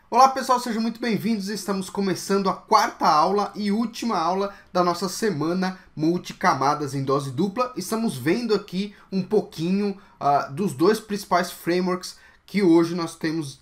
Olá pessoal, sejam muito bem-vindos. Estamos começando a quarta aula e última aula da nossa semana multicamadas em dose dupla. Estamos vendo aqui um pouquinho dos dois principais frameworks que hoje nós temos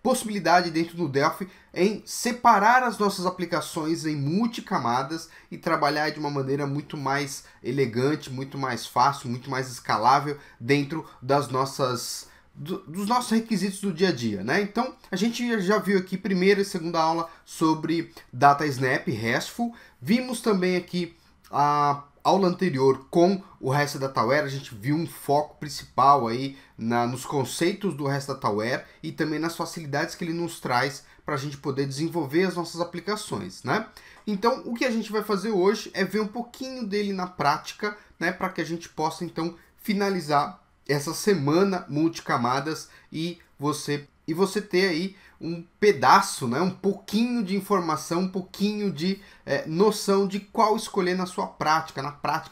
possibilidade dentro do Delphi em separar as nossas aplicações em multicamadas e trabalhar de uma maneira muito mais elegante, muito mais fácil, muito mais escalável dentro das nossas dos nossos requisitos do dia a dia, né? Então, a gente já viu aqui primeira e segunda aula sobre Data Snap RESTful. Vimos também aqui a aula anterior com o REST Dataware. A gente viu um foco principal aí nos conceitos do REST Dataware e também nas facilidades que ele nos traz para a gente poder desenvolver as nossas aplicações, né? Então, o que a gente vai fazer hoje é ver um pouquinho dele na prática, né? Para que a gente possa, então, finalizar essa semana multicamadas e você ter aí um pedaço, né, um pouquinho de informação, um pouquinho de noção de qual escolher na sua prática,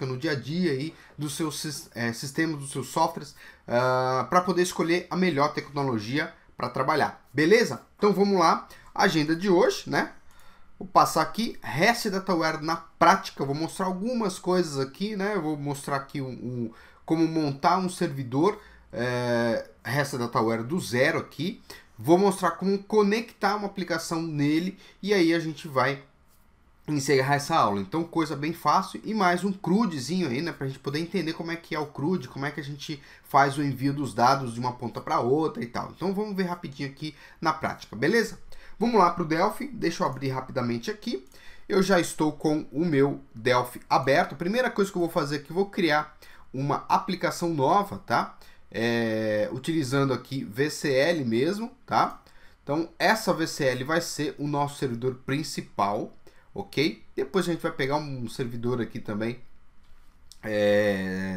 no dia a dia aí dos seus sistemas, dos seus softwares, para poder escolher a melhor tecnologia para trabalhar. Beleza? Então vamos lá, agenda de hoje, né? Vou passar aqui, REST Dataware na prática, vou mostrar algumas coisas aqui, né? Eu vou mostrar aqui como montar um servidor REST Dataware do zero aqui. Vou mostrar como conectar uma aplicação nele e aí a gente vai encerrar essa aula. Então, coisa bem fácil e mais um CRUDzinho aí, né? Para a gente poder entender como é que é o CRUD, como é que a gente faz o envio dos dados de uma ponta para outra e tal. Então, vamos ver rapidinho aqui na prática, beleza? Vamos lá para o Delphi, deixa eu abrir rapidamente aqui. Eu já estou com o meu Delphi aberto. A primeira coisa que eu vou fazer aqui, vou criar uma aplicação nova, tá? Utilizando aqui VCL mesmo, tá? Então, essa VCL vai ser o nosso servidor principal, ok? Depois a gente vai pegar um servidor aqui também,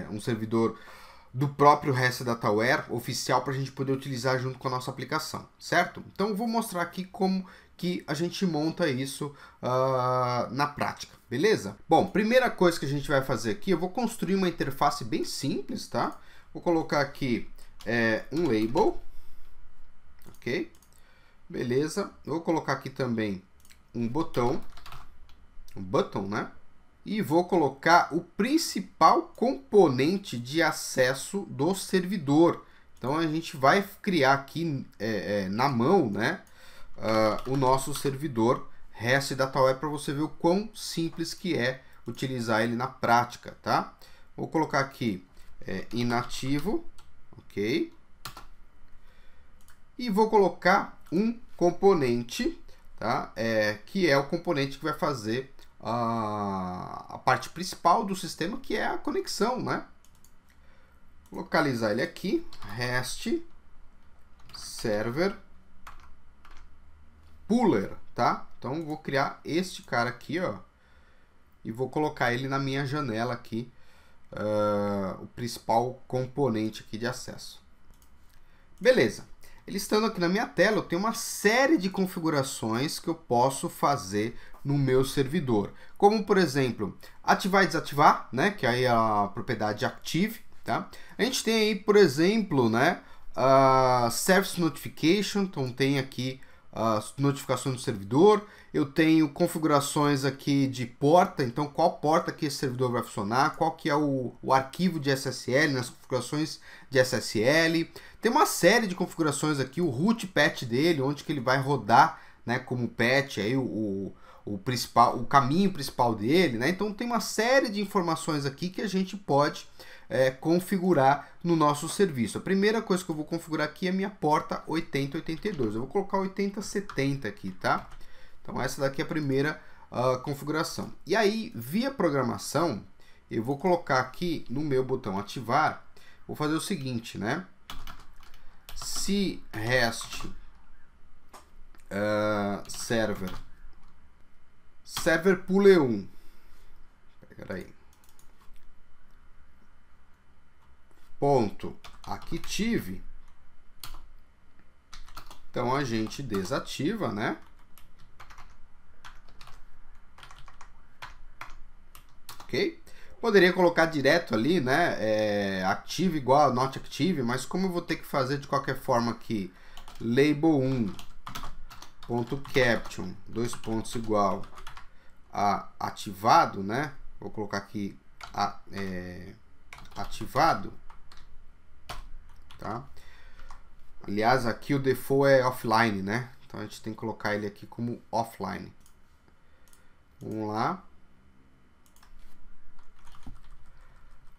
um servidor do próprio REST Dataware oficial para a gente poder utilizar junto com a nossa aplicação, certo? Então, eu vou mostrar aqui como que a gente monta isso na prática, beleza? Bom, primeira coisa que a gente vai fazer aqui, eu vou construir uma interface bem simples, tá? Vou colocar aqui um label, ok? Beleza. Eu vou colocar aqui também um botão, né? E vou colocar o principal componente de acesso do servidor. Então a gente vai criar aqui na mão, né? O nosso servidor REST Dataware para você ver o quão simples que é utilizar ele na prática, tá? Vou colocar aqui inativo, ok? E vou colocar um componente, tá? Que é o componente que vai fazer a parte principal do sistema, que é a conexão, né? Vou localizar ele aqui, REST Server Puller, tá? Então vou criar este cara aqui, ó, e vou colocar ele na minha janela aqui, o principal componente aqui de acesso. Beleza. Ele estando aqui na minha tela, eu tenho uma série de configurações que eu posso fazer no meu servidor, como por exemplo, ativar e desativar, né? Que aí é a propriedade active, tá? A gente tem aí, por exemplo, né? Service Notification, então tem aqui as notificações do servidor. Eu tenho configurações aqui de porta, então qual porta que esse servidor vai funcionar, qual que é o arquivo de SSL, nas configurações de SSL. Tem uma série de configurações aqui, o root patch dele, onde que ele vai rodar, né, como patch, aí o caminho principal dele, né? Então tem uma série de informações aqui que a gente pode configurar no nosso serviço. A primeira coisa que eu vou configurar aqui é a minha porta 8082. Eu vou colocar 8070 aqui, tá? Então essa daqui é a primeira configuração. E aí, via programação, eu vou colocar aqui no meu botão ativar, vou fazer o seguinte, né? Se REST server puller 1, pera aí, ponto active, então a gente desativa, né? Ok? Poderia colocar direto ali, né? Active igual a not active, mas como eu vou ter que fazer de qualquer forma aqui, label 1 ponto caption, dois pontos igual a ativado, né? Vou colocar aqui ativado, tá? Aliás, aqui o default é offline, né? Então a gente tem que colocar ele aqui como offline. Vamos lá.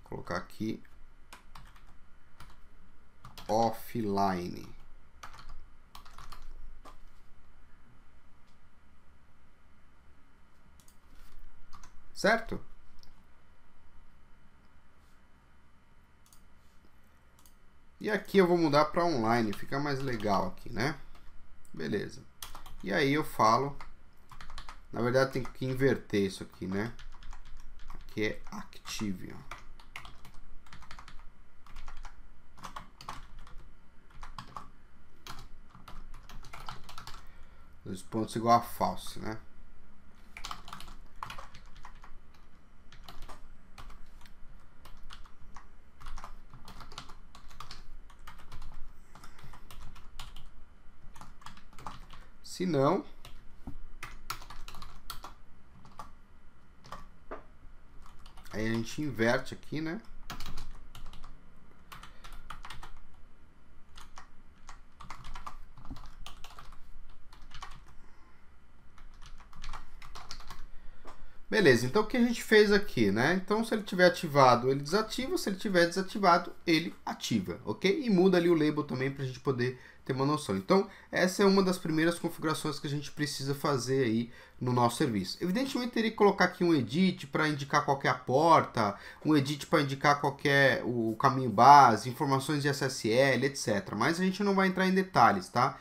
Vou colocar aqui offline. Certo? E aqui eu vou mudar para online, fica mais legal aqui, né? Beleza. E aí eu falo, na verdade tem que inverter isso aqui, né? Aqui é active, ó. Dois pontos igual a false, né? Se não, aí a gente inverte aqui, né? Beleza, então o que a gente fez aqui, né? Então, se ele tiver ativado, ele desativa. Se ele tiver desativado, ele ativa, ok? E muda ali o label também para a gente poder ter uma noção. Então, essa é uma das primeiras configurações que a gente precisa fazer aí no nosso serviço. Evidentemente, teria que colocar aqui um edit para indicar qual que é a porta, um edit para indicar qual que é o caminho base, informações de SSL, etc. Mas a gente não vai entrar em detalhes, tá?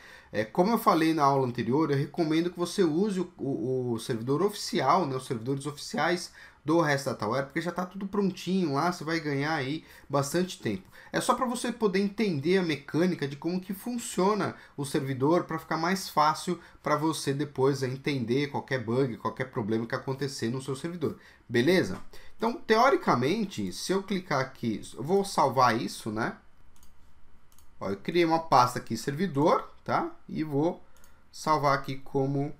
Como eu falei na aula anterior, eu recomendo que você use o servidor oficial, né, os servidores oficiais do REST Dataware, porque já está tudo prontinho lá, você vai ganhar aí bastante tempo. É só para você poder entender a mecânica de como que funciona o servidor, para ficar mais fácil para você depois entender qualquer bug, qualquer problema que acontecer no seu servidor. Beleza? Então, teoricamente, se eu clicar aqui, eu vou salvar isso, né? Ó, eu criei uma pasta aqui, servidor, tá? E vou salvar aqui como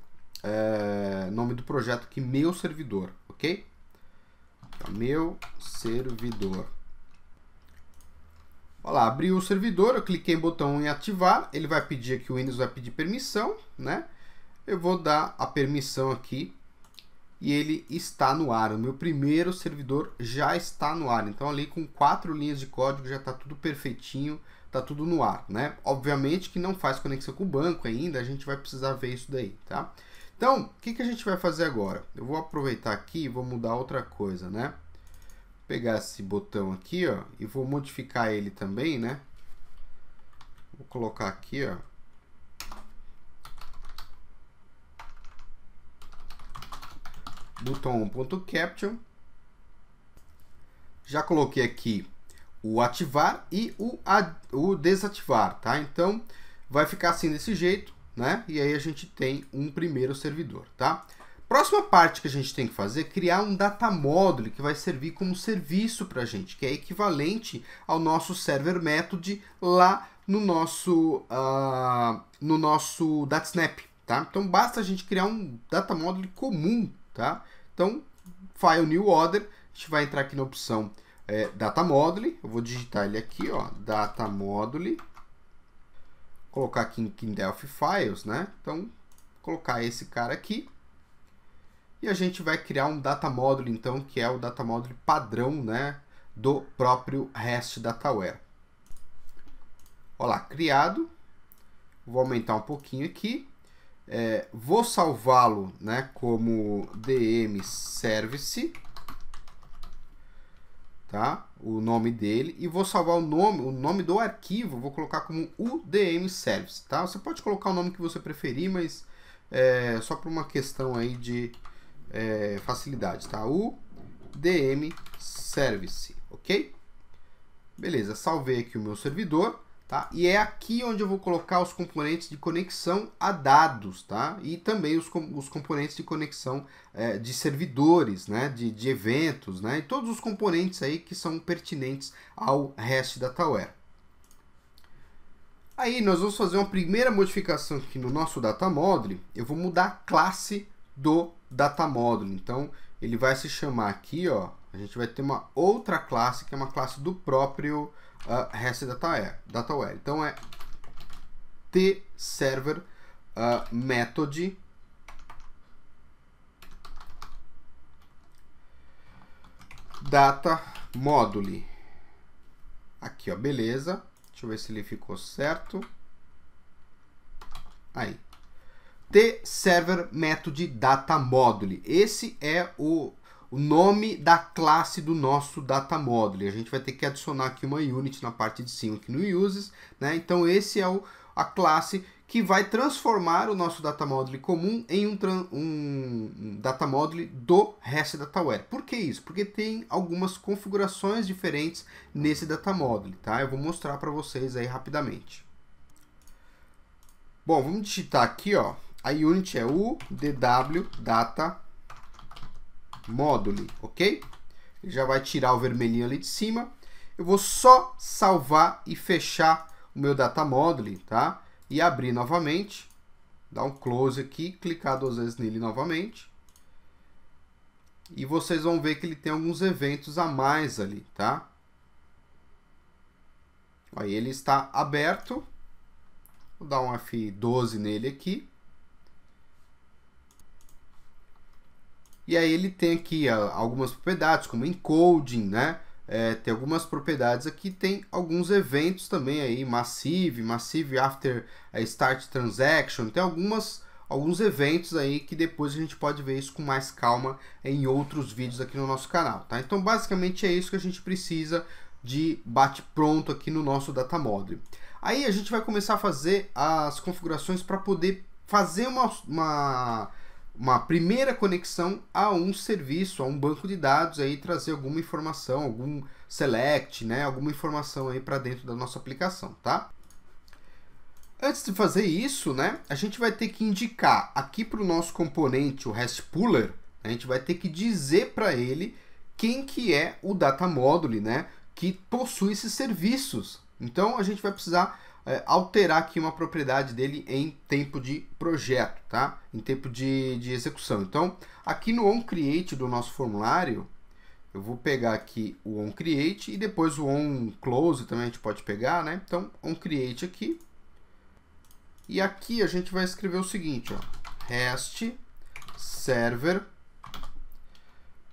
nome do projeto aqui, meu servidor, ok? Então, meu servidor. Olha lá, abriu o servidor, eu cliquei em botão em ativar, ele vai pedir aqui, o Windows vai pedir permissão, né? Eu vou dar a permissão aqui e ele está no ar. O meu primeiro servidor já está no ar. Então, ali com 4 linhas de código já está tudo perfeitinho, tá tudo no ar, né? Obviamente que não faz conexão com o banco ainda, a gente vai precisar ver isso daí, tá? Então, o que a gente vai fazer agora? Eu vou aproveitar aqui e vou mudar outra coisa, né? Vou pegar esse botão aqui, ó, e vou modificar ele também, né? Vou colocar aqui, ó. Botão.caption. Já coloquei aqui o ativar e o desativar, tá? Então, vai ficar assim desse jeito, né? E aí a gente tem um primeiro servidor, tá? Próxima parte que a gente tem que fazer é criar um data module que vai servir como serviço para a gente, que é equivalente ao nosso server method lá no nosso DataSnap, tá? Então, basta a gente criar um data module comum, tá? Então, File New Order, a gente vai entrar aqui na opção Data Module, eu vou digitar ele aqui, ó, Data Module, colocar aqui em Delphi Files, né? Então, colocar esse cara aqui e a gente vai criar um Data Module, então, que é o Data Module padrão, né, do próprio REST Dataware. Olha lá, criado, vou aumentar um pouquinho aqui, vou salvá-lo, né, como DM Service, tá? O nome dele, e vou salvar o nome do arquivo, vou colocar como UDM Service, tá? Você pode colocar o nome que você preferir, mas só por uma questão aí de facilidade, tá? UDM Service, ok? Beleza, salvei aqui o meu servidor, tá? E é aqui onde eu vou colocar os componentes de conexão a dados, tá? E também os componentes de conexão de servidores, né? De eventos, né? E todos os componentes aí que são pertinentes ao REST Dataware. Aí nós vamos fazer uma primeira modificação aqui no nosso data module. Eu vou mudar a classe do data module. Então ele vai se chamar aqui, ó, a gente vai ter uma outra classe que é uma classe do próprio REST DataWare. Então é tserver method data module. Aqui, ó, beleza. Deixa eu ver se ele ficou certo. Aí. tserver method data module. Esse é o nome da classe do nosso data module. A gente vai ter que adicionar aqui uma unit na parte de cima, aqui no uses, né? Então esse é a classe que vai transformar o nosso data module comum em um data module do REST DataWare. Por que isso? Porque tem algumas configurações diferentes nesse data module, tá? Eu vou mostrar para vocês aí rapidamente. Bom, vamos digitar aqui, ó. A unit é o DW data module, ok? Ele já vai tirar o vermelhinho ali de cima. Eu vou só salvar e fechar o meu data module, tá? E abrir novamente, dar um close aqui, clicar 2 vezes nele novamente. E vocês vão ver que ele tem alguns eventos a mais ali, tá? Aí ele está aberto. Vou dar um F12 nele aqui. E aí ele tem aqui algumas propriedades, como encoding, né? Tem algumas propriedades aqui, tem alguns eventos também aí, massive after start transaction, tem alguns eventos aí que depois a gente pode ver isso com mais calma em outros vídeos aqui no nosso canal, tá? Então basicamente é isso que a gente precisa de bate-pronto aqui no nosso data module. Aí a gente vai começar a fazer as configurações para poder fazer uma primeira conexão a um serviço, a um banco de dados, aí trazer alguma informação, algum select, né, alguma informação aí para dentro da nossa aplicação, tá? Antes de fazer isso, né, a gente vai ter que indicar aqui para o nosso componente, o REST Puller, a gente vai ter que dizer para ele quem que é o data module, né, que possui esses serviços. Então a gente vai precisar alterar aqui uma propriedade dele em tempo de projeto, tá? Em tempo de execução. Então, aqui no onCreate do nosso formulário, eu vou pegar aqui o onCreate e depois o onClose também a gente pode pegar, né? Então, onCreate aqui. E aqui a gente vai escrever o seguinte, ó, REST server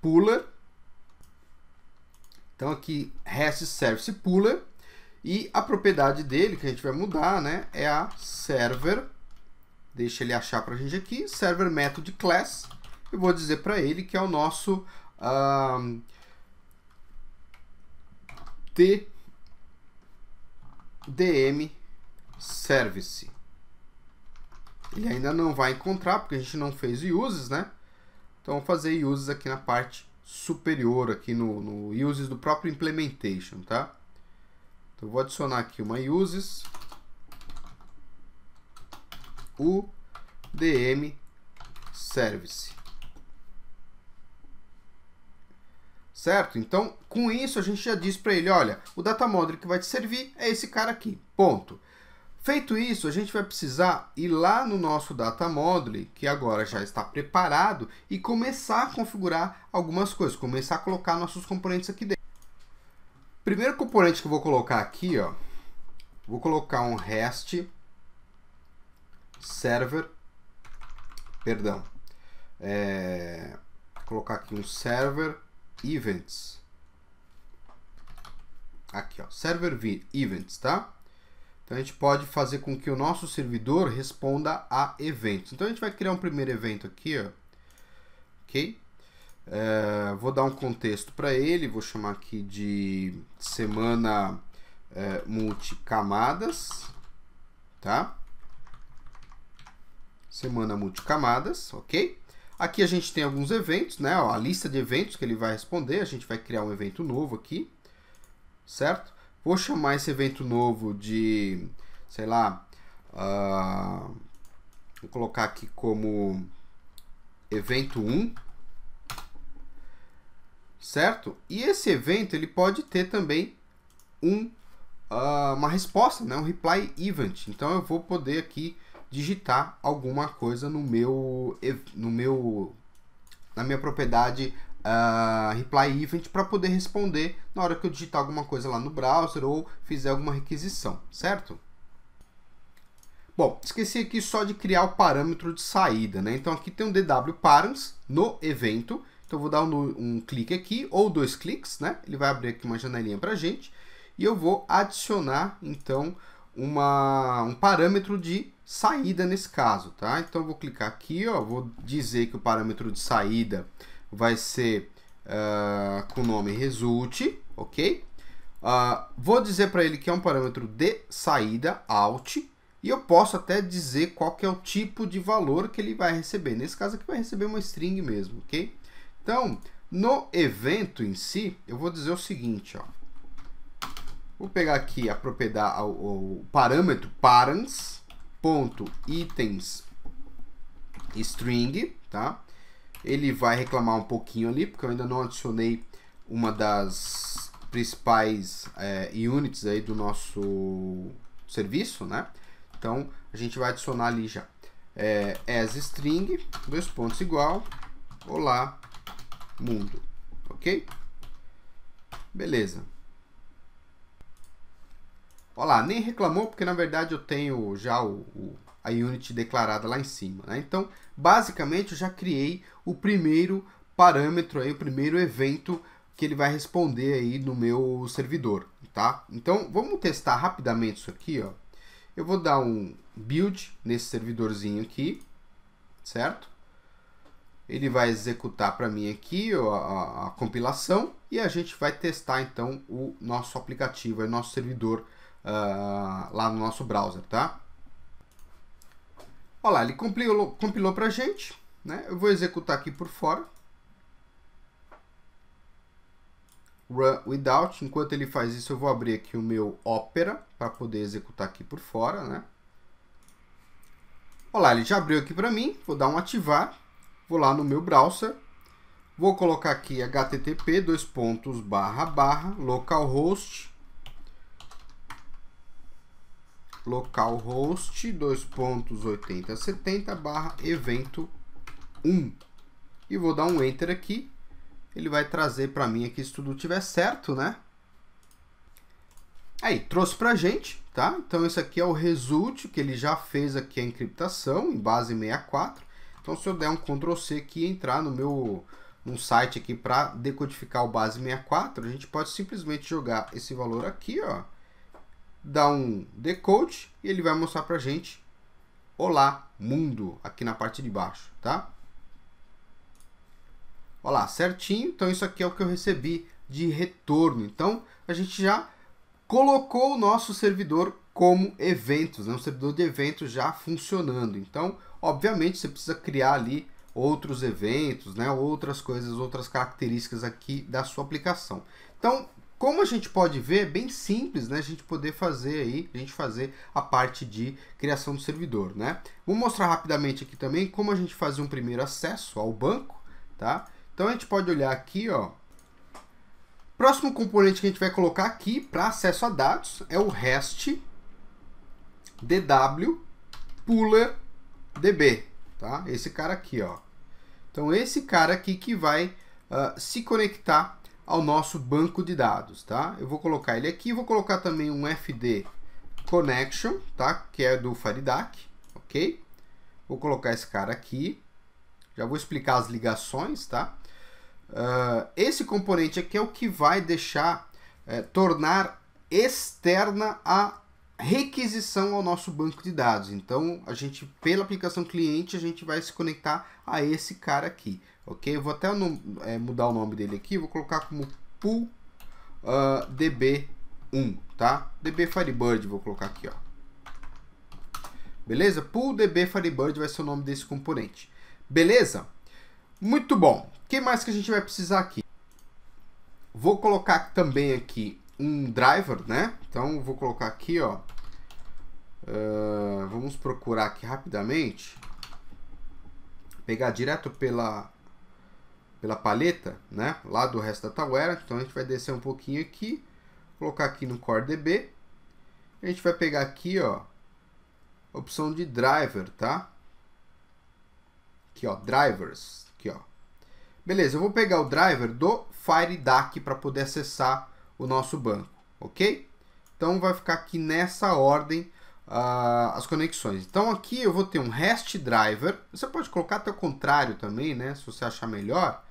puller. Então, aqui, REST service puller. E a propriedade dele, que a gente vai mudar, né, é a server, deixa ele achar para a gente aqui, server method class. Eu vou dizer para ele que é o nosso TDM service. Ele ainda não vai encontrar, porque a gente não fez uses, né? Então, vou fazer uses aqui na parte superior, aqui no uses do próprio implementation, tá? Então, eu vou adicionar aqui uma uses, UDM service. Certo? Então, com isso, a gente já diz para ele, olha, o data module que vai te servir é esse cara aqui. Ponto. Feito isso, a gente vai precisar ir lá no nosso data module, que agora já está preparado, e começar a configurar algumas coisas, começar a colocar nossos componentes aqui dentro. Primeiro componente que eu vou colocar aqui, ó, vou colocar um REST server, perdão, vou colocar aqui um server events, aqui, ó, server events, tá? Então a gente pode fazer com que o nosso servidor responda a eventos. Então a gente vai criar um primeiro evento aqui, ó, ok? Vou dar um contexto para ele, vou chamar aqui de semana multicamadas, tá? Semana multicamadas, ok? Aqui a gente tem alguns eventos, né? Ó, a lista de eventos que ele vai responder, a gente vai criar um evento novo aqui, certo? Vou chamar esse evento novo de, sei lá, vou colocar aqui como evento 1. Certo? E esse evento ele pode ter também um uma resposta, né? Um reply event. Então eu vou poder aqui digitar alguma coisa na minha propriedade reply event para poder responder na hora que eu digitar alguma coisa lá no browser ou fizer alguma requisição, certo? Bom, esqueci aqui só de criar o parâmetro de saída, né? Então aqui tem um DW params no evento. Então eu vou dar um clique aqui ou 2 cliques, né? Ele vai abrir aqui uma janelinha para a gente e eu vou adicionar então um parâmetro de saída nesse caso, tá? Então eu vou clicar aqui, ó, vou dizer que o parâmetro de saída vai ser com o nome result, ok? Vou dizer para ele que é um parâmetro de saída, out, e eu posso até dizer qual que é o tipo de valor que ele vai receber. Nesse caso aqui vai receber uma string mesmo, ok? Então, no evento em si, eu vou dizer o seguinte, ó. Vou pegar aqui a propriedade, o parâmetro params.items string, tá? Ele vai reclamar um pouquinho ali, porque eu ainda não adicionei uma das principais units aí do nosso serviço, né? Então, a gente vai adicionar ali já as string, 2 pontos igual, olá, mundo, ok? Beleza. Olha lá, nem reclamou, porque na verdade eu tenho já a unit declarada lá em cima, né? Então, basicamente, eu já criei o primeiro parâmetro, aí, o primeiro evento que ele vai responder aí no meu servidor, tá? Então, vamos testar rapidamente isso aqui, ó. Eu vou dar um build nesse servidorzinho aqui, certo? Ele vai executar para mim aqui a compilação e a gente vai testar então o nosso aplicativo, o nosso servidor lá no nosso browser, tá? Olha lá, ele compilou para a gente, né? Eu vou executar aqui por fora. Run without. Enquanto ele faz isso, eu vou abrir aqui o meu Opera para poder executar aqui por fora, né? Olha lá, ele já abriu aqui para mim. Vou dar um ativar. Vou lá no meu browser. Vou colocar aqui http localhost 2.8070/evento 1 e vou dar um enter aqui. Ele vai trazer para mim aqui se tudo tiver certo, né? Aí, trouxe pra gente, tá? Então esse aqui é o result, que ele já fez aqui a encriptação em base 64. Então se eu der um Ctrl C aqui e entrar no site aqui para decodificar o base 64, a gente pode simplesmente jogar esse valor aqui, ó, dar um decode e ele vai mostrar pra gente olá, mundo, aqui na parte de baixo, tá? Olha lá, certinho. Então isso aqui é o que eu recebi de retorno. Então a gente já colocou o nosso servidor como eventos, né? Um servidor de eventos já funcionando. Então, obviamente, você precisa criar ali outros eventos, né? Outras coisas, outras características aqui da sua aplicação. Então, como a gente pode ver, é bem simples, né? A gente poder fazer aí, a parte de criação do servidor, né? Vou mostrar rapidamente aqui também como a gente faz um primeiro acesso ao banco, tá? Então a gente pode olhar aqui, ó. Próximo componente que a gente vai colocar aqui para acesso a dados é o REST DW Puller DB, tá? Esse cara aqui, ó. Então esse cara aqui que vai se conectar ao nosso banco de dados, tá? Eu vou colocar ele aqui, vou colocar também um FD Connection, tá? Que é do Faridac, ok? Vou colocar esse cara aqui. Já vou explicar as ligações, tá? Esse componente aqui é o que vai deixar, tornar externa a requisição ao nosso banco de dados. Então, a gente, pela aplicação cliente, a gente vai se conectar a esse cara aqui, ok? Eu vou até mudar o nome dele aqui, vou colocar como pool db1, tá? db Firebird, vou colocar aqui, ó. Beleza? Pool db Firebird vai ser o nome desse componente. Beleza? Muito bom. O que mais que a gente vai precisar aqui? Vou colocar também aqui um driver, né? Então, vou colocar aqui, ó. Vamos procurar aqui rapidamente. Pegar direto pela paleta, né? Lá do REST Dataware. Então, a gente vai descer um pouquinho aqui. Colocar aqui no Core DB. A gente vai pegar aqui, ó, a opção de driver, tá? Aqui, ó, drivers, aqui, ó. Beleza, eu vou pegar o driver do FireDAC para poder acessar o nosso banco, ok? Então vai ficar aqui nessa ordem as conexões. Então aqui eu vou ter um REST driver. Você pode colocar até o contrário também, né? Se você achar melhor.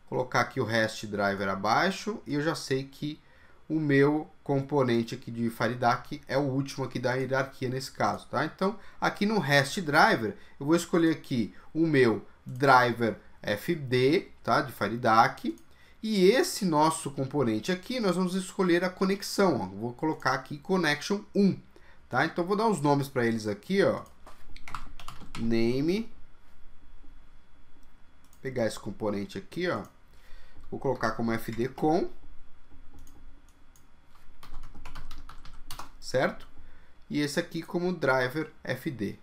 Colocar aqui o REST driver abaixo e eu já sei que o meu componente aqui de FireDAC é o último aqui da hierarquia nesse caso, tá? Então aqui no REST driver eu vou escolher aqui o meu driver FD, tá? De FireDAC. E esse nosso componente aqui, nós vamos escolher a conexão. Ó. Vou colocar aqui Connection 1. Tá? Então, vou dar os nomes para eles aqui. Ó. Name. Pegar esse componente aqui. Ó. Vou colocar como FDCon. Certo? E esse aqui como driver FD.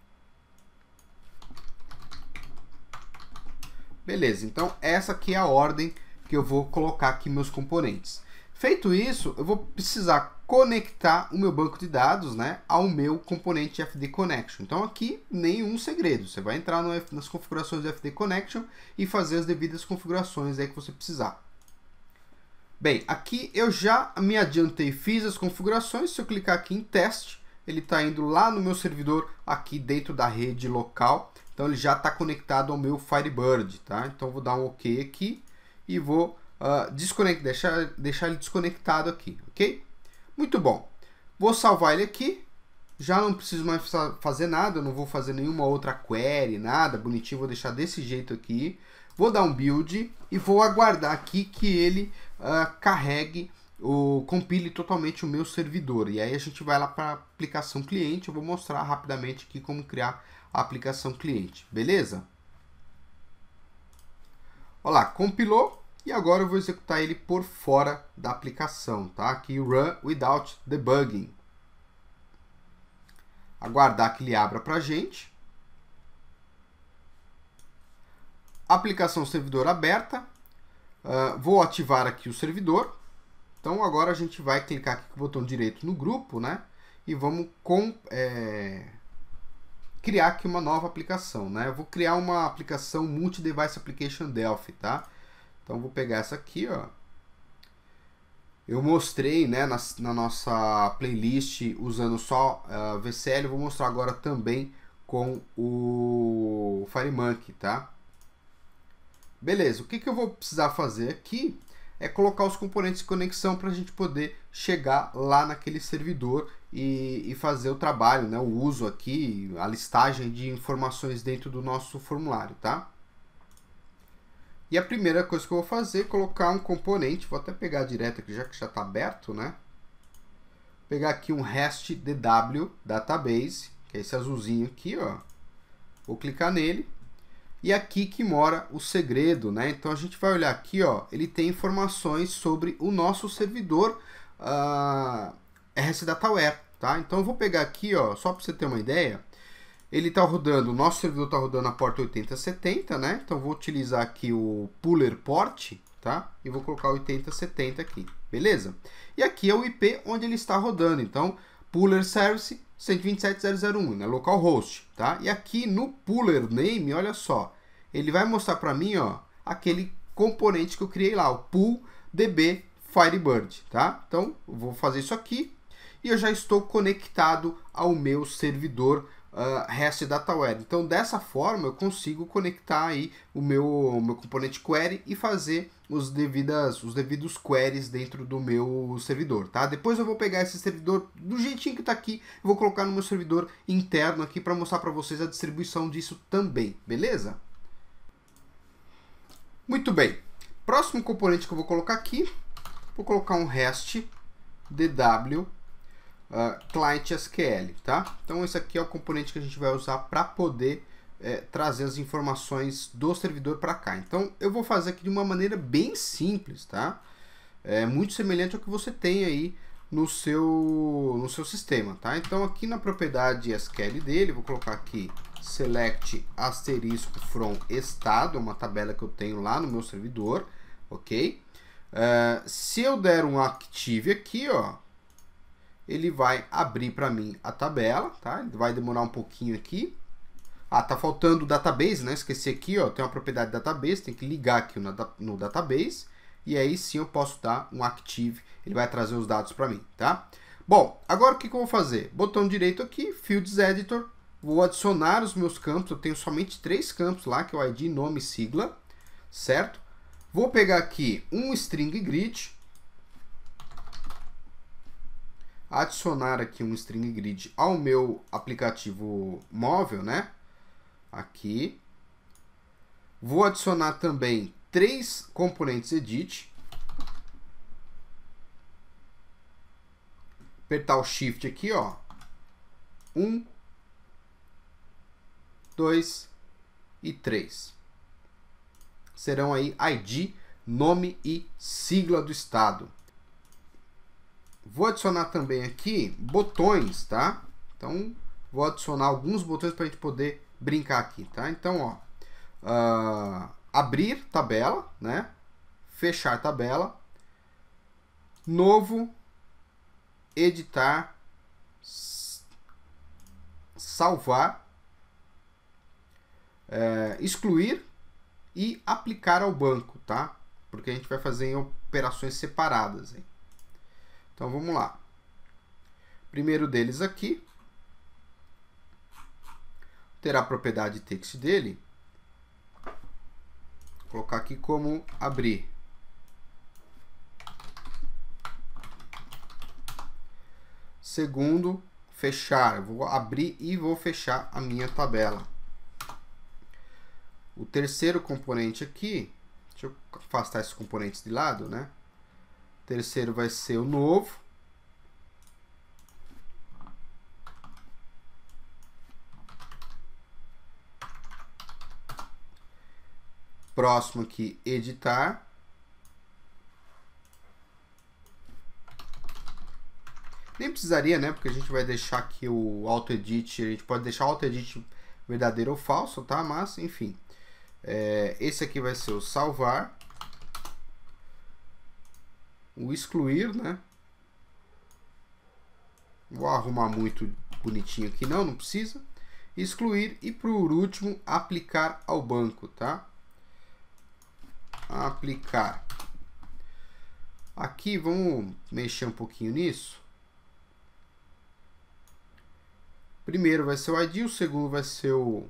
Beleza, então essa aqui é a ordem que eu vou colocar aqui meus componentes. Feito isso, eu vou precisar conectar o meu banco de dados, né, ao meu componente FD Connection. Então aqui nenhum segredo, você vai entrar nas configurações do FD Connection e fazer as devidas configurações aí que você precisar. Bem, aqui eu já me adiantei, fiz as configurações. Se eu clicar aqui em teste, ele está indo lá no meu servidor aqui dentro da rede local. Então ele já está conectado ao meu Firebird, tá? Então eu vou dar um OK aqui e vou deixar ele desconectado aqui, ok? Muito bom. Vou salvar ele aqui. Já não preciso mais fazer nada, eu não vou fazer nenhuma outra query, nada, bonitinho, vou deixar desse jeito aqui. Vou dar um build e vou aguardar aqui que ele carregue, compile totalmente o meu servidor. E aí a gente vai lá para a aplicação cliente, eu vou mostrar rapidamente aqui como criar a aplicação cliente, beleza? Olha lá, compilou. E agora eu vou executar ele por fora da aplicação, tá? Aqui, Run Without Debugging. Aguardar que ele abra para a gente. Aplicação servidor aberta. Vou ativar aqui o servidor. Então agora a gente vai clicar aqui com o botão direito no grupo, né? E vamos criar aqui uma nova aplicação, né? Eu vou criar uma aplicação Multi-Device Application Delphi, tá? Então, vou pegar essa aqui, ó. Eu mostrei, né, na nossa playlist usando só VCL. Eu vou mostrar agora também com o FireMonkey, tá? Beleza, o que eu vou precisar fazer aqui é colocar os componentes de conexão para a gente poder chegar lá naquele servidor e fazer o trabalho, né, o uso aqui, a listagem de informações dentro do nosso formulário, tá? E a primeira coisa que eu vou fazer é colocar um componente, vou até pegar direto aqui, já que já está aberto, né? Pegar aqui um REST DW Database, que é esse azulzinho aqui, ó. Vou clicar nele. E aqui que mora o segredo, né? Então a gente vai olhar aqui, ó, ele tem informações sobre o nosso servidor RS Dataware, tá? Então eu vou pegar aqui, ó, só para você ter uma ideia. Ele está rodando, o nosso servidor está rodando a porta 8070, né? Então vou utilizar aqui o Puller Port, tá? E vou colocar 8070 aqui, beleza? E aqui é o IP onde ele está rodando, então Puller Service 127.0.0.1, né? Localhost, tá? E aqui no Puller Name, olha só, ele vai mostrar para mim, ó, aquele componente que eu criei lá, o Pool DB Firebird, tá? Então eu vou fazer isso aqui e eu já estou conectado ao meu servidor REST Dataware. Então dessa forma eu consigo conectar aí o meu componente query e fazer os devidos queries dentro do meu servidor, tá? Depois eu vou pegar esse servidor do jeitinho que está aqui e vou colocar no meu servidor interno aqui para mostrar para vocês a distribuição disso também, beleza? Muito bem. Próximo componente que eu vou colocar aqui, vou colocar um REST DW Client SQL, tá? Então esse aqui é o componente que a gente vai usar para poder trazer as informações do servidor para cá. Então eu vou fazer aqui de uma maneira bem simples, tá? Muito semelhante ao que você tem aí no seu sistema, tá? Então aqui na propriedade SQL dele, vou colocar aqui select asterisco from estado, uma tabela que eu tenho lá no meu servidor, ok? Se eu der um active aqui, ó, ele vai abrir para mim a tabela, tá? Ele vai demorar um pouquinho aqui. Ah, tá faltando o database, né? Esqueci aqui, ó, tem uma propriedade database, tem que ligar aqui no database, e aí sim eu posso dar um active, ele vai trazer os dados para mim, tá? Bom, agora o que eu vou fazer? Botão direito aqui, Fields Editor, vou adicionar os meus campos, eu tenho somente 3 campos lá, que é o ID, nome e sigla, certo? Vou pegar aqui um string grid, adicionar aqui um string grid ao meu aplicativo móvel, né? Aqui. Vou adicionar também 3 componentes edit. Apertar o Shift aqui, ó. 1, 2 e 3. Serão aí ID, nome e sigla do estado. Vou adicionar também aqui botões, tá? Então, vou adicionar alguns botões para a gente poder brincar aqui, tá? Então, ó, abrir tabela, né? Fechar tabela, novo, editar, salvar, excluir e aplicar ao banco, tá? Porque a gente vai fazer em operações separadas, hein? Então, vamos lá. Primeiro deles aqui, terá a propriedade text dele. Vou colocar aqui como abrir. Segundo, fechar. Eu vou abrir e vou fechar a minha tabela. O terceiro componente aqui, deixa eu afastar esses componentes de lado, né? O terceiro vai ser o novo. Próximo aqui, editar. Nem precisaria, né? Porque a gente vai deixar aqui o auto-edit. A gente pode deixar o auto-edit verdadeiro ou falso, tá? Mas, enfim. Esse aqui vai ser o salvar. O excluir, né? Vou arrumar muito bonitinho aqui. Não precisa. Excluir. E por último, aplicar ao banco, tá? Aplicar. Aqui vamos mexer um pouquinho nisso. Primeiro vai ser o ID, o segundo vai ser o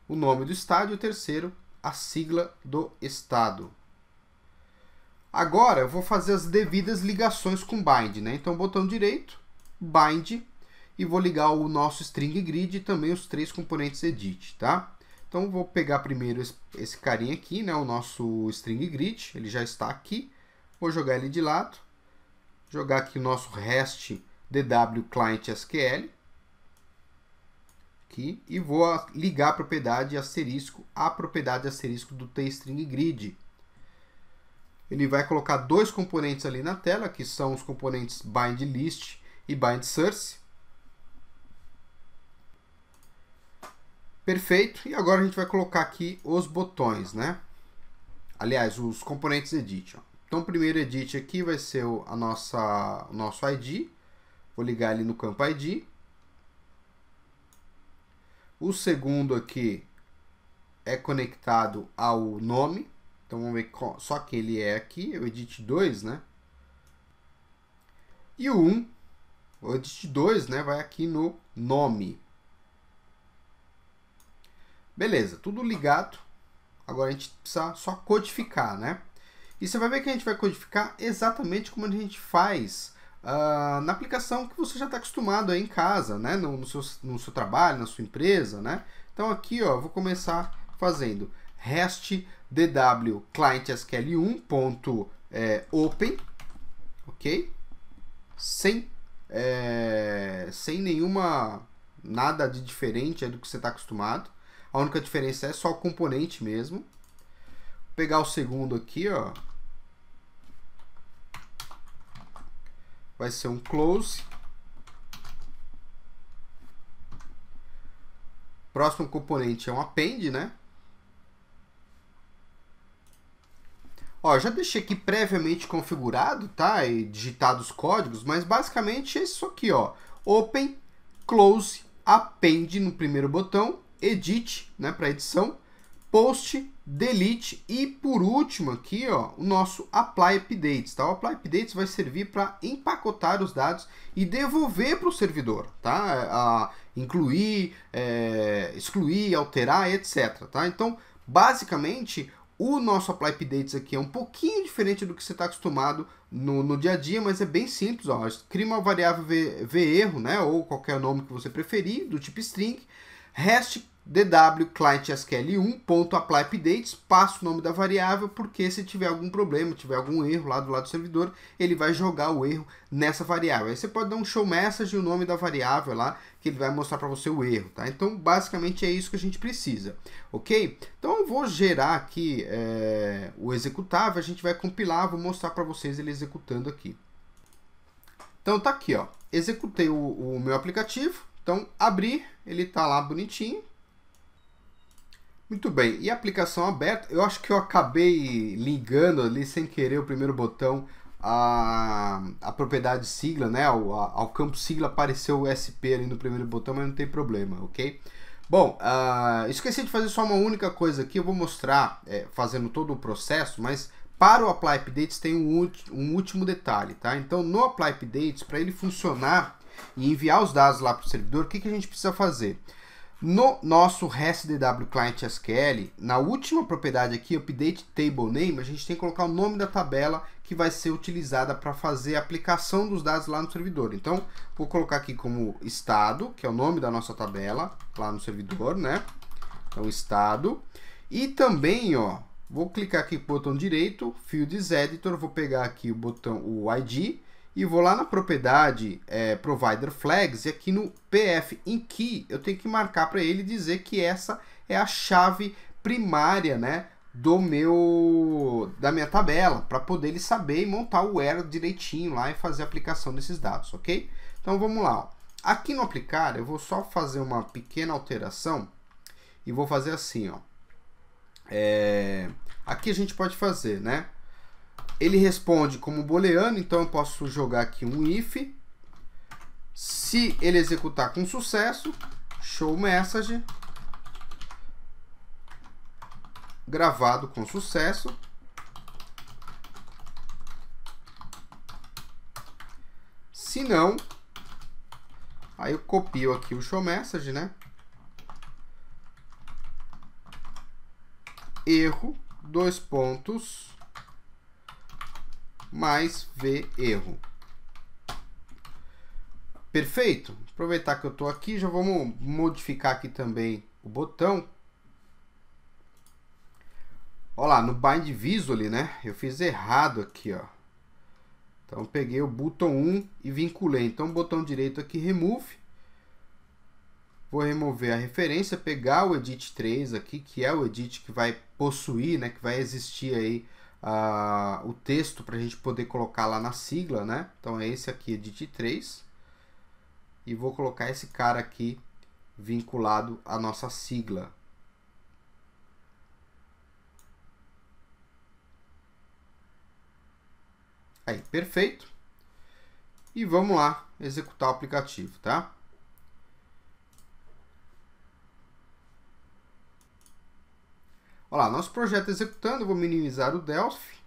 nome do estado e o terceiro a sigla do estado. Agora eu vou fazer as devidas ligações com bind, né? Então botão direito, bind, e vou ligar o nosso string grid e também os 3 componentes edit, tá? Então, vou pegar primeiro esse carinha aqui, né, o nosso string grid, ele já está aqui. Vou jogar ele de lado. Jogar aqui o nosso REST DW Client SQL. Aqui, e vou ligar a propriedade asterisco à propriedade asterisco do tstring grid. Ele vai colocar 2 componentes ali na tela, que são os componentes bind list e bind source. Perfeito, e agora a gente vai colocar aqui os botões, né? Aliás, os componentes edit. Ó. Então, o primeiro edit aqui vai ser o nosso ID. Vou ligar ele no campo ID. O segundo aqui é conectado ao nome. Então, vamos ver só que ele é aqui, o edit 2, né? E o edit 2, né, vai aqui no nome. Beleza, tudo ligado. Agora a gente precisa só codificar, né? E você vai ver que a gente vai codificar exatamente como a gente faz na aplicação que você já está acostumado aí em casa, né? No seu trabalho, na sua empresa, né? Então aqui, ó, eu vou começar fazendo REST DW Client SQL1.open, ok? Sem nenhuma nada de diferente do que você está acostumado. A única diferença é só o componente mesmo. Vou pegar o segundo aqui, ó. Vai ser um close. Próximo componente é um append, né? Ó, já deixei aqui previamente configurado, tá? E digitado os códigos, mas basicamente é isso aqui, ó. Open, Close, Append no primeiro botão, Edit, né, para edição, Post, Delete e por último aqui, ó, o nosso Apply Updates, tá? O Apply Updates vai servir para empacotar os dados e devolver para o servidor, tá? Incluir, excluir, alterar, etc, tá? Então, basicamente, o nosso Apply Updates aqui é um pouquinho diferente do que você está acostumado no dia a dia, mas é bem simples, ó. Cria uma variável verro, né, ou qualquer nome que você preferir, do tipo string, rest dw client sql1.applyupdates, passa o nome da variável, porque se tiver algum problema, tiver algum erro lá do lado do servidor, ele vai jogar o erro nessa variável. Aí você pode dar um show message e o nome da variável lá, que ele vai mostrar para você o erro, tá? Então, basicamente é isso que a gente precisa, ok? Então, eu vou gerar aqui o executável, a gente vai compilar, vou mostrar para vocês ele executando aqui. Então, tá aqui, ó. Executei o meu aplicativo, então, abrir, ele tá lá bonitinho. Muito bem, e a aplicação aberta, eu acho que eu acabei ligando ali sem querer o primeiro botão, a propriedade sigla, né? Ao campo sigla apareceu o SP ali no primeiro botão, mas não tem problema, ok? Bom, esqueci de fazer só uma única coisa aqui, eu vou mostrar fazendo todo o processo, mas para o Apply Updates tem um último detalhe, tá? Então no Apply Updates, para ele funcionar e enviar os dados lá para o servidor, o que a gente precisa fazer? No nosso REST-DW Client SQL, na última propriedade aqui, Update Table Name, a gente tem que colocar o nome da tabela que vai ser utilizada para fazer a aplicação dos dados lá no servidor. Então, vou colocar aqui como estado, que é o nome da nossa tabela lá no servidor, né? Então, estado. E também, ó, vou clicar aqui no botão direito, Fields Editor, vou pegar aqui o ID, e vou lá na propriedade Provider Flags e aqui no PF in Key eu tenho que marcar para ele dizer que essa é a chave primária, né, da minha tabela, para poder ele saber e montar o where direitinho lá e fazer a aplicação desses dados, ok? Então vamos lá, ó. Aqui no aplicar eu vou só fazer uma pequena alteração e vou fazer assim, ó. Aqui a gente pode fazer, né? Ele responde como booleano, então eu posso jogar aqui um if. Se ele executar com sucesso, show message, gravado com sucesso. Se não, aí eu copio aqui o show message, né? Erro, dois pontos, mais V erro. Perfeito. Aproveitar que eu estou aqui, já vamos modificar aqui também o botão. Olha lá, no bind visually, né? Eu fiz errado aqui, ó. Então peguei o botão 1 e vinculei. Então o botão direito aqui remove. Vou remover a referência, pegar o edit 3 aqui, que é o edit que vai possuir, né, que vai existir aí o texto para a gente poder colocar lá na sigla, né? Então é esse aqui, edit 3. E vou colocar esse cara aqui vinculado à nossa sigla. Aí, perfeito. E vamos lá executar o aplicativo, tá? Olha lá, nosso projeto executando, eu vou minimizar o Delphi.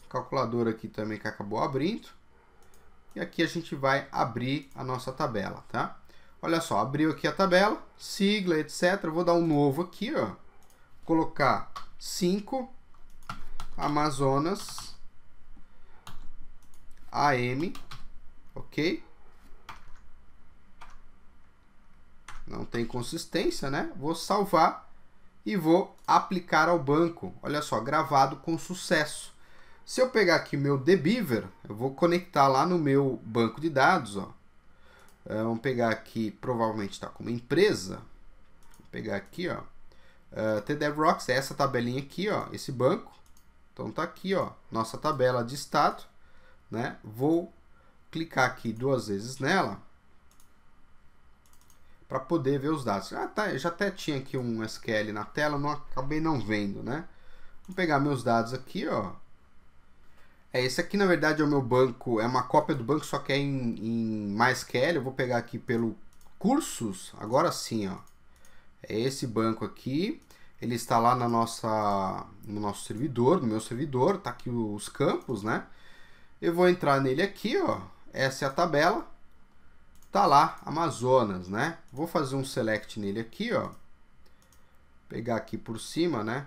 Calculador aqui também que acabou abrindo. E aqui a gente vai abrir a nossa tabela, tá? Olha só, abriu aqui a tabela, sigla, etc. Eu vou dar um novo aqui, ó. Colocar 5 Amazonas AM, ok? Não tem consistência, né? Vou salvar e vou aplicar ao banco. Olha só, gravado com sucesso. Se eu pegar aqui o meu dbeaver, eu vou conectar lá no meu banco de dados, ó. Vamos pegar aqui, provavelmente está como empresa. Vou pegar aqui, ó. TDevRocks, é essa tabelinha aqui, ó, esse banco. Então tá aqui, ó, nossa tabela de estado, né? Vou clicar aqui 2 vezes nela para poder ver os dados. Já até tinha aqui um SQL na tela, acabei não vendo, né? Vou pegar meus dados aqui, ó. Esse aqui na verdade é o meu banco, é uma cópia do banco, só que é em MySQL. Eu vou pegar aqui pelo cursos, agora sim, ó. É esse banco aqui, ele está lá no nosso servidor, no meu servidor, tá aqui os campos, né? Eu vou entrar nele aqui, ó. Essa é a tabela. Tá lá, Amazonas, né? Vou fazer um select nele aqui, ó. Pegar aqui por cima, né?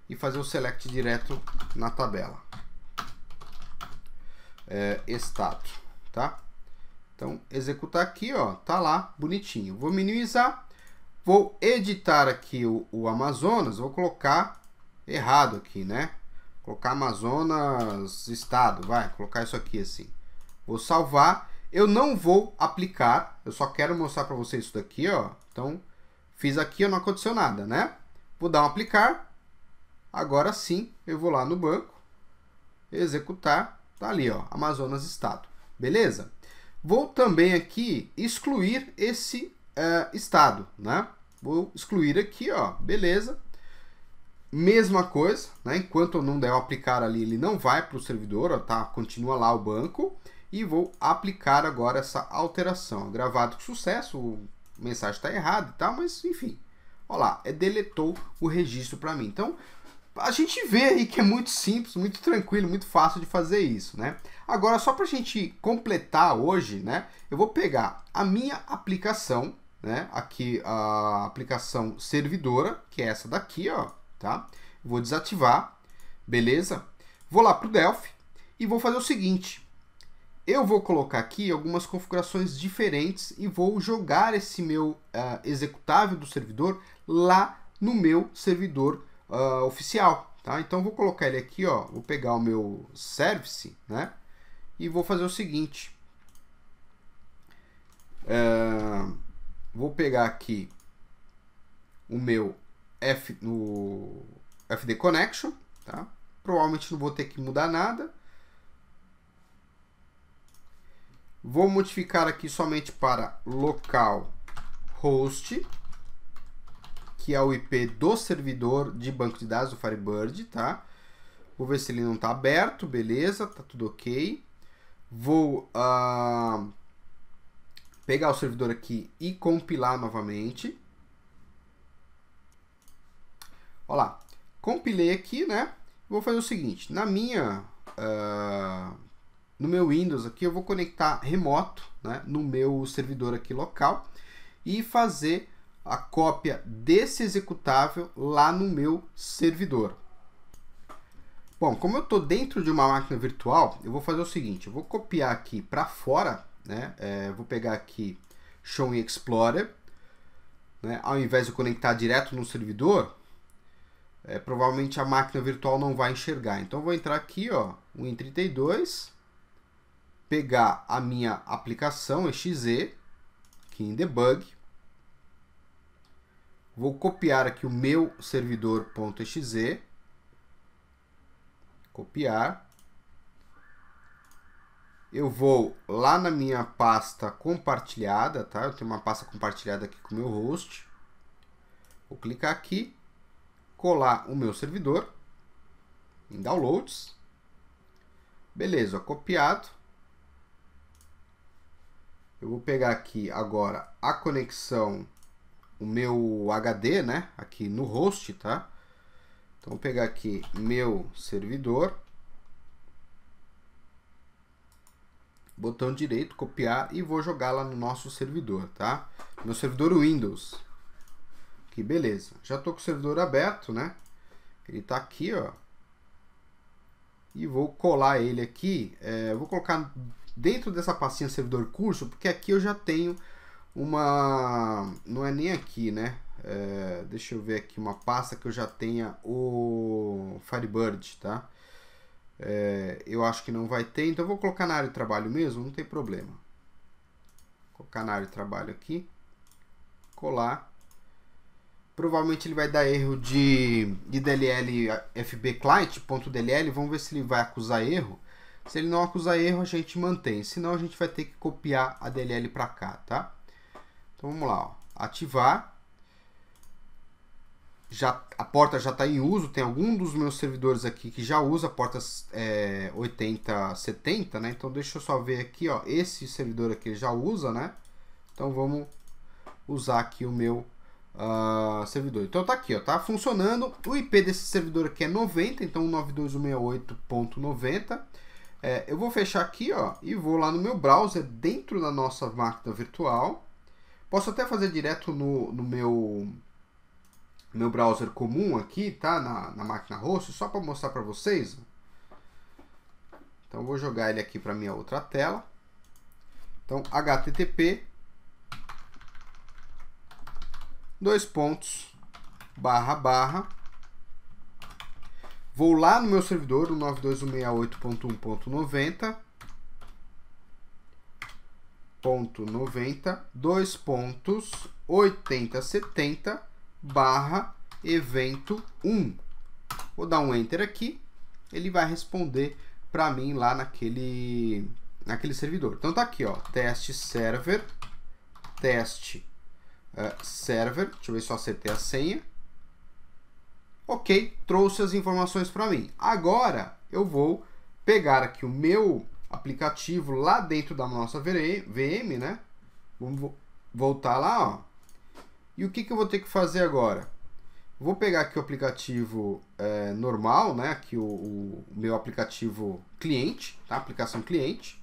E fazer o select direto na tabela. Estado, tá? Então, executar aqui, ó, tá lá, bonitinho. Vou minimizar, vou editar aqui o Amazonas, vou colocar errado aqui, né? Colocar Amazonas estado, vai, colocar isso aqui assim. Vou salvar, eu não vou aplicar, eu só quero mostrar para vocês isso daqui, ó. Então, fiz aqui, não aconteceu nada, né? Vou dar um aplicar, agora sim, eu vou lá no banco, executar. Tá ali, ó, Amazonas estado. Beleza? Vou também aqui excluir esse estado, né? Vou excluir aqui, ó, beleza. Mesma coisa, né? Enquanto eu não der o aplicar ali, ele não vai para o servidor, ó, tá? Continua lá o banco. E vou aplicar agora essa alteração. Gravado com sucesso, a mensagem está errada e tal, mas enfim. Olha lá, deletou o registro para mim. Então, a gente vê aí que é muito simples, muito tranquilo, muito fácil de fazer isso, né? Agora, só para a gente completar hoje, né? Eu vou pegar a minha aplicação, né? Aqui a aplicação servidora, que é essa daqui, ó, tá? Vou desativar, beleza? Vou lá para o Delphi e vou fazer o seguinte. Eu vou colocar aqui algumas configurações diferentes e vou jogar esse meu executável do servidor lá no meu servidor oficial, tá? Então vou colocar ele aqui, ó, vou pegar o meu service, né? E vou fazer o seguinte, vou pegar aqui o meu no FD Connection, tá? Provavelmente não vou ter que mudar nada. Vou modificar aqui somente para localhost, que é o IP do servidor de banco de dados do Firebird, tá? Vou ver se ele não está aberto, beleza, tá tudo ok. Vou pegar o servidor aqui e compilar novamente. Olha lá, compilei aqui, né? Vou fazer o seguinte, no meu Windows aqui eu vou conectar remoto, né, no meu servidor aqui local e fazer a cópia desse executável lá no meu servidor. Bom, como eu estou dentro de uma máquina virtual, eu vou fazer o seguinte, eu vou copiar aqui para fora, né, vou pegar aqui Show in Explorer, né, ao invés de conectar direto no servidor, provavelmente a máquina virtual não vai enxergar. Então eu vou entrar aqui, ó, Win32, pegar a minha aplicação exe, aqui em debug, vou copiar aqui o meu servidor.exe, copiar, eu vou lá na minha pasta compartilhada, tá? Eu tenho uma pasta compartilhada aqui com o meu host, vou clicar aqui, colar o meu servidor em downloads, beleza, ó, copiado. Eu vou pegar aqui agora a conexão, o meu HD, né? Aqui no host, tá? Então, vou pegar aqui meu servidor. Botão direito, copiar e vou jogar lá no nosso servidor, tá? Meu servidor Windows. Aqui, beleza. Já tô com o servidor aberto, né? Ele tá aqui, ó. E vou colar ele aqui. Vou colocar dentro dessa pastinha servidor curso, porque aqui eu já tenho uma... Não é nem aqui, né? Deixa eu ver aqui uma pasta que eu já tenha o Firebird, tá? Eu acho que não vai ter, então eu vou colocar na área de trabalho mesmo, não tem problema. Vou colocar na área de trabalho aqui. Colar. Provavelmente ele vai dar erro de DLL FB client.dll. Vamos ver se ele vai acusar erro. Se ele não acusar erro, a gente mantém. Senão, a gente vai ter que copiar a DLL para cá, tá? Então, vamos lá. Ó. Ativar. a porta já está em uso, tem algum dos meus servidores aqui que já usa a porta 8070, né? Então deixa eu só ver aqui, ó, esse servidor aqui já usa, né? Então vamos usar aqui o meu servidor. Então tá aqui, ó, tá funcionando. O IP desse servidor aqui é 90, então 192.168.90. Eu vou fechar aqui, ó, e vou lá no meu browser dentro da nossa máquina virtual. Posso até fazer direto no meu browser comum aqui, tá? Na máquina host, só para mostrar para vocês. Então, vou jogar ele aqui para minha outra tela. Então, http // vou lá no meu servidor, o 92.168.90.8070/evento1. Vou dar um enter aqui, ele vai responder para mim lá naquele servidor. Então tá aqui, ó, teste server, server, deixa eu ver se eu acertei a senha. Ok, trouxe as informações para mim. Agora eu vou pegar aqui o meu aplicativo lá dentro da nossa VM, né? Vamos voltar lá, ó. E o que eu vou ter que fazer agora? Vou pegar aqui o aplicativo normal, né? Aqui o meu aplicativo cliente, tá? Aplicação cliente.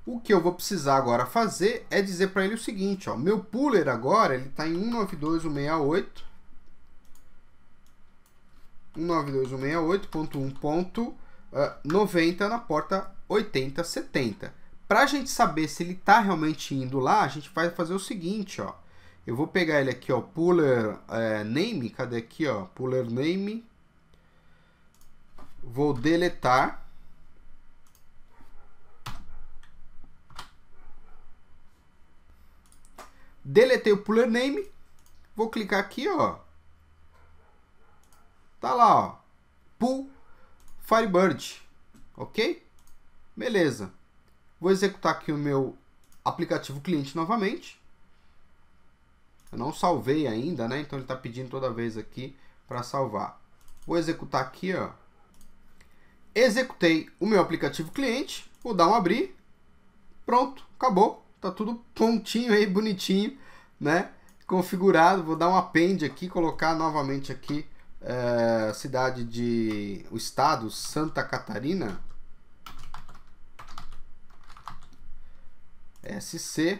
O que eu vou precisar agora fazer é dizer para ele o seguinte, ó. Meu puller agora ele está em 192.168.1.90 na porta 8070. Para a gente saber se ele está realmente indo lá, a gente vai fazer o seguinte, ó. Eu vou pegar ele aqui, ó, puller name, cadê aqui, ó, puller name. Vou deletar. Deletei o puller name. Vou clicar aqui, ó. Tá lá, ó. Pull Firebird. Ok? Beleza. Vou executar aqui o meu aplicativo cliente novamente. Eu não salvei ainda, né? Então ele está pedindo toda vez aqui para salvar. Vou executar aqui, ó. Executei o meu aplicativo cliente. Vou dar um abrir. Pronto, acabou. Tá tudo prontinho aí, bonitinho, né? Configurado. Vou dar um append aqui, colocar novamente aqui o estado Santa Catarina. SC.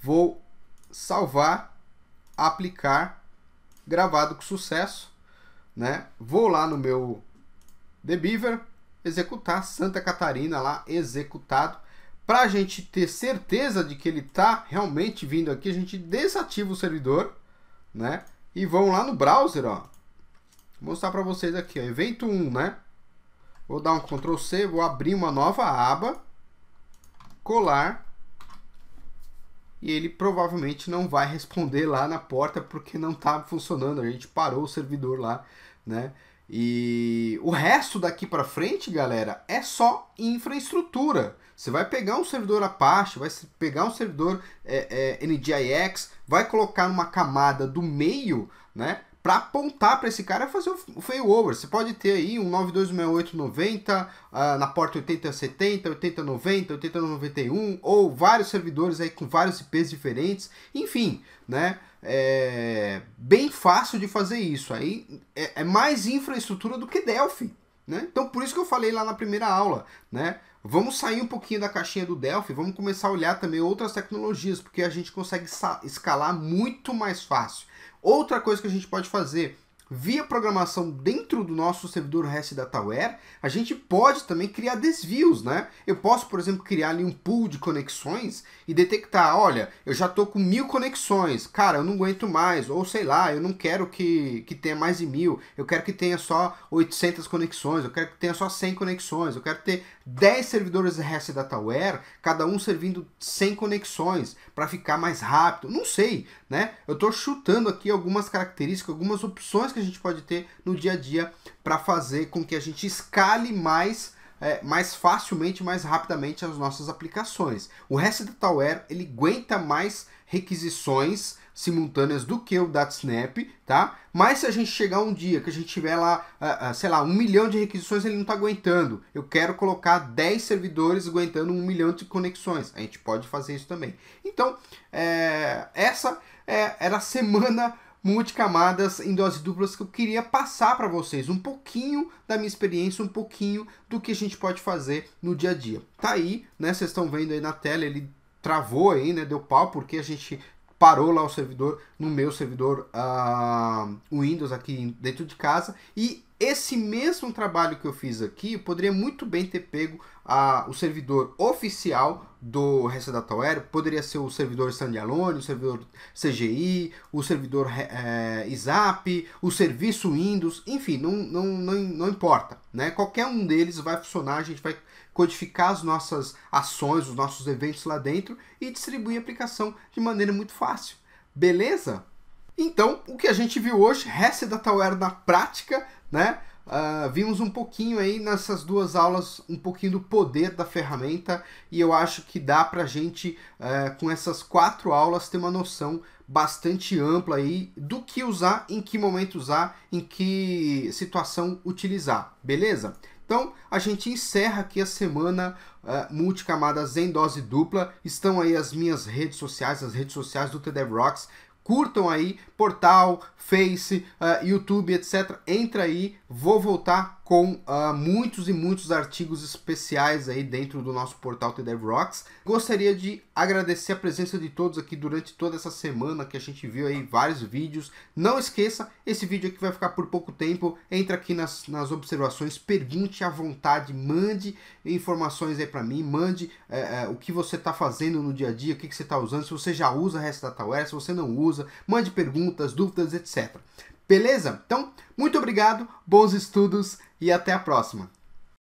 Vou salvar, aplicar, gravado com sucesso, né? Vou lá no meu Debeaver, executar Santa Catarina lá, executado. Para a gente ter certeza de que ele está realmente vindo aqui, a gente desativa o servidor, né? E vão lá no browser, ó. Vou mostrar para vocês aqui, ó, evento 1, né? Vou dar um Ctrl C, vou abrir uma nova aba, colar, e ele provavelmente não vai responder lá na porta porque não está funcionando, a gente parou o servidor lá, né? E o resto daqui para frente, galera, é só infraestrutura. Você vai pegar um servidor Apache, vai pegar um servidor NGIX, vai colocar numa camada do meio, né? Para apontar para esse cara e fazer o failover. Você pode ter aí um 92.168.90 na porta 8070, 8090, 8091 ou vários servidores aí com vários IPs diferentes. Enfim, né? É bem fácil de fazer isso. Aí é mais infraestrutura do que Delphi, né? Então por isso que eu falei lá na primeira aula, né? Vamos sair um pouquinho da caixinha do Delphi, vamos começar a olhar também outras tecnologias, porque a gente consegue escalar muito mais fácil. Outra coisa que a gente pode fazer, via programação dentro do nosso servidor REST Dataware, a gente pode também criar desvios, né? Eu posso, por exemplo, criar ali um pool de conexões e detectar, olha, eu já estou com 1000 conexões, cara, eu não aguento mais, ou sei lá, eu não quero que tenha mais de 1000, eu quero que tenha só 800 conexões, eu quero que tenha só 100 conexões, eu quero ter 10 servidores REST Dataware, cada um servindo 100 conexões, para ficar mais rápido, não sei, né? Eu estou chutando aqui algumas características, algumas opções que a gente pode ter no dia a dia para fazer com que a gente escale mais facilmente, mais rapidamente as nossas aplicações. O REST Dataware, ele aguenta mais requisições, simultâneas do que o DataSnap, tá? Mas se a gente chegar um dia que a gente tiver lá, sei lá, 1 milhão de requisições, ele não está aguentando. Eu quero colocar 10 servidores aguentando 1 milhão de conexões. A gente pode fazer isso também. Então, essa era a semana multicamadas em doses duplas que eu queria passar para vocês. Um pouquinho da minha experiência, um pouquinho do que a gente pode fazer no dia a dia. Tá aí, né? Vocês estão vendo aí na tela, ele travou aí, né? Deu pau porque a gente parou lá o servidor, no meu servidor Windows aqui dentro de casa. E esse mesmo trabalho que eu fiz aqui, eu poderia muito bem ter pego o servidor oficial do REST Dataware, poderia ser o servidor standalone, o servidor CGI, o servidor ISAP, o serviço Windows, enfim, não importa, né? Qualquer um deles vai funcionar, a gente vai codificar as nossas ações, os nossos eventos lá dentro e distribuir a aplicação de maneira muito fácil, beleza? Então, o que a gente viu hoje, REST Dataware na prática, né? Vimos um pouquinho aí nessas duas aulas, um pouquinho do poder da ferramenta, e eu acho que dá pra gente, com essas 4 aulas, ter uma noção bastante ampla aí do que usar, em que momento usar, em que situação utilizar, beleza? Então, a gente encerra aqui a semana multicamadas em dose dupla. Estão aí as minhas redes sociais, as redes sociais do TDEV Rocks. Curtam aí, portal, Face, YouTube, etc. Entra aí, vou voltar com muitos e muitos artigos especiais aí dentro do nosso portal TDEV Rocks. Gostaria de agradecer a presença de todos aqui durante toda essa semana que a gente viu aí vários vídeos. Não esqueça, esse vídeo aqui vai ficar por pouco tempo. Entra aqui nas observações, pergunte à vontade, mande informações aí para mim, mande o que você está fazendo no dia a dia, o que você está usando, se você já usa REST Dataware, se você não usa, mande perguntas, dúvidas, etc. Beleza? Então, muito obrigado, bons estudos e até a próxima.